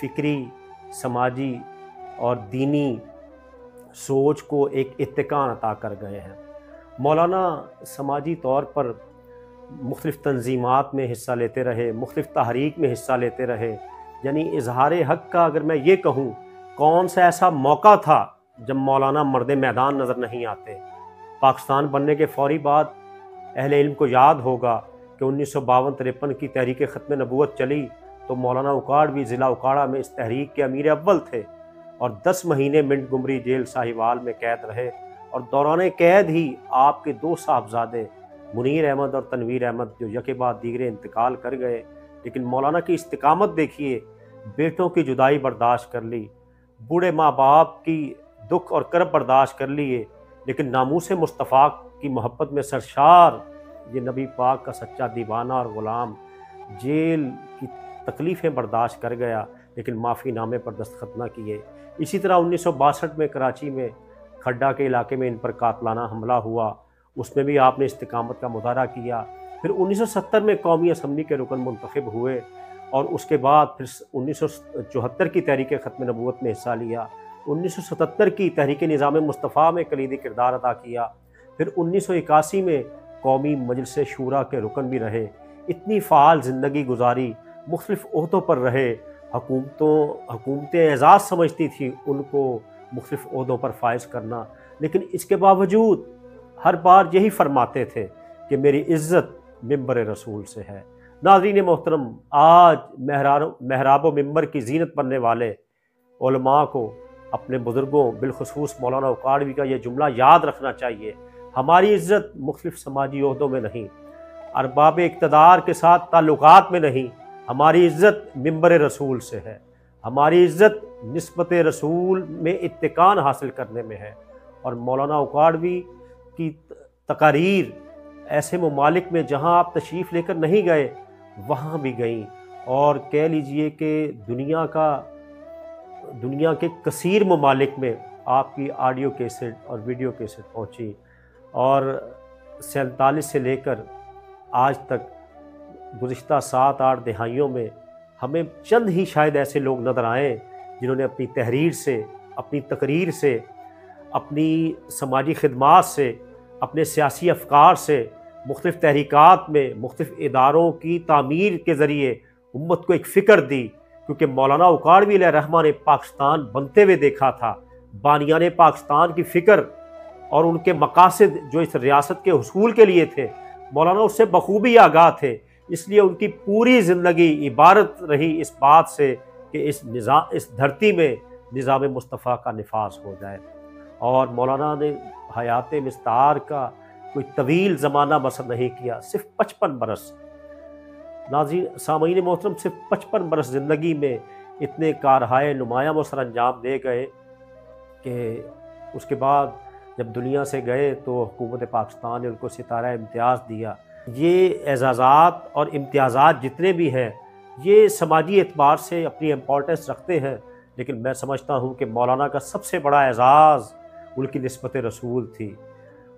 فکری، سماجی اور دینی سوچ کو ایک اتقان عطا کر گئے ہیں۔ مولانا سماجی طور پر مختلف تنظیمات میں حصہ لیتے رہے، مختلف تحریک میں حصہ لیتے رہے، یعنی اظہار حق کا اگر میں یہ کہوں، کون سا ایسا موقع تھا جب مولانا مرد میدان نظر نہیں آتے؟ پاکستان بننے کے فوری بعد اہل علم کو یاد ہوگا کہ 1952-53 کی تحریک ختم نبوت چلی تو مولانا اکاڑوی ضلع اکاڑا میں اس تحریک کے امیر اول تھے اور 10 مہینے منٹ گمری جیل ساہیوال میں قید رہے، اور دوران قید ہی آپ کے 2 صاحبزادے منیر احمد اور تنویر احمد جو یکے بعد دیگرے انتقال کر گئے، لیکن مولانا کی استقامت دیکھیے، بیٹوں کی جدائی برداشت کر لی، بوڑھے ماں باپ کی دکھ اور کرب برداشت کر لیے، لیکن ناموس مصطفیٰ کی محبت میں سرشار یہ نبی پاک کا سچا دیوانہ اور غلام جیل کی تکلیفیں برداشت کر گیا، لیکن معافی نامے پر دستخط نہ کیے۔ اسی طرح 1962 میں کراچی میں کھڈا کے علاقے میں ان پر قاتلانہ حملہ ہوا، اس میں بھی آپ نے استقامت کا مظاہرہ کیا۔ پھر 1970 میں قومی اسمبلی کے رکن منتخب ہوئے اور اس کے بعد پھر 1974 کی تحریک ختم نبوت میں حصہ لیا، 1977 کی تحریک نظام مصطفیٰ میں کلیدی کردار ادا کیا، پھر 1981 میں قومی مجلس شورا کے رکن بھی رہے۔ اتنی فعال زندگی گزاری، مختلف عہدوں پر رہے، حکومتیں اعزاز سمجھتی تھیں ان کو مختلف عہدوں پر فائز کرنا، لیکن اس کے باوجود ہر بار یہی فرماتے تھے کہ میری عزت ممبر رسول سے ہے۔ ناظرین محترم، آج محراب و ممبر کی زینت بننے والے علماء کو اپنے بزرگوں بالخصوص مولانا اکاڑوی کا یہ جملہ یاد رکھنا چاہیے، ہماری عزت مختلف سماجی عہدوں میں نہیں، ارباب اقتدار کے ساتھ تعلقات میں نہیں، ہماری عزت ممبر رسول سے ہے، ہماری عزت نسبت رسول میں اتقان حاصل کرنے میں ہے۔ اور مولانا اکاڑوی کی تقاریر ایسے ممالک میں جہاں آپ تشریف لے کر نہیں گئے وہاں بھی گئیں، اور کہہ لیجئے کہ دنیا کے کثیر ممالک میں آپ کی آڈیو کیسٹ اور ویڈیو کیسٹ پہنچی، اور 47 سے لے کر آج تک گزشتہ 7-8 دہائیوں میں ہمیں چند ہی شاید ایسے لوگ نظر آئیں جنہوں نے اپنی تحریر سے، اپنی تقریر سے، اپنی سماجی خدمات سے، اپنے سیاسی افکار سے، مختلف تحریکات میں مختلف اداروں کی تعمیر کے ذریعے امت کو ایک فکر دی، کیونکہ مولانا اکاڑوی علیہ الرحمہ نے پاکستان بنتے ہوئے دیکھا تھا، بانیان پاکستان کی فکر اور ان کے مقاصد جو اس ریاست کے حصول کے لیے تھے، مولانا اس سے بخوبی آگاہ تھے، اس لیے ان کی پوری زندگی عبارت رہی اس بات سے کہ اس دھرتی میں نظام مصطفیٰ کا نفاذ ہو جائے۔ اور مولانا نے حیات مستعار کا کوئی طویل زمانہ بسر نہیں کیا، صرف 55 برس۔ ناظرین سامعین محترم، صرف 55 برس زندگی میں اتنے کارہائے نمایاں و سر انجام دے گئے کہ اس کے بعد جب دنیا سے گئے تو حکومت پاکستان نے ان کو ستارہ امتیاز دیا۔ یہ اعزازات اور امتیازات جتنے بھی ہیں یہ سماجی اعتبار سے اپنی امپورٹنس رکھتے ہیں، لیکن میں سمجھتا ہوں کہ مولانا کا سب سے بڑا اعزاز ان کی نسبت رسول تھی،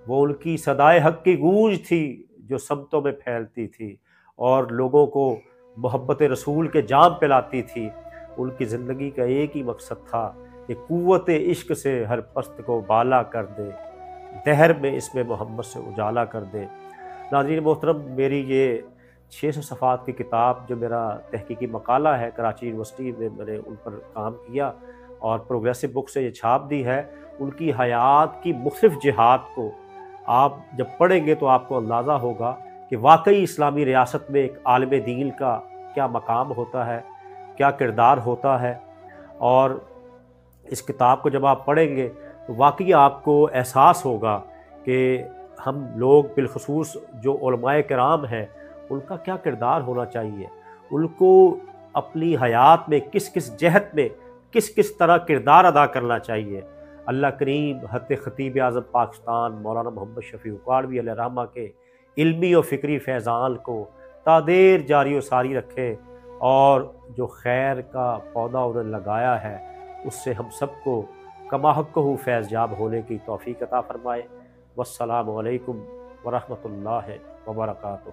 وہ ان کی صدائے حق کی گونج تھی جو سمتوں میں پھیلتی تھی اور لوگوں کو محبت رسول کے جام پلاتی تھی۔ ان کی زندگی کا ایک ہی مقصد تھا کہ قوت عشق سے ہر پست کو بالا کر دے، دہر میں اس میں محمد سے اجالا کر دے۔ ناظرین محترم، میری یہ 600 صفحات کی کتاب جو میرا تحقیقی مقالہ ہے، کراچی یونیورسٹی میں میں نے ان پر کام کیا اور پروگریسو بک سے یہ چھاپ دی ہے، ان کی حیات کی مختلف جہات کو آپ جب پڑھیں گے تو آپ کو اندازہ ہوگا کہ واقعی اسلامی ریاست میں ایک عالم دین کا کیا مقام ہوتا ہے، کیا کردار ہوتا ہے۔ اور اس کتاب کو جب آپ پڑھیں گے تو واقعی آپ کو احساس ہوگا کہ ہم لوگ بالخصوص جو علماء کرام ہیں ان کا کیا کردار ہونا چاہیے، ان کو اپنی حیات میں کس کس جہت میں کس کس طرح کردار ادا کرنا چاہیے۔ اللہ کریم حضرت خطیب اعظم پاکستان مولانا محمد شفیع اکاڑوی علیہ الرحمہ کے علمی و فکری فیضان کو تا دیر جاری و ساری رکھے، اور جو خیر کا پودا انہوں نے لگایا ہے اس سے ہم سب کو کما حقہ فیض یاب ہونے کی توفیق عطا فرمائے۔ والسلام علیکم ورحمۃ اللہ وبرکاتہ۔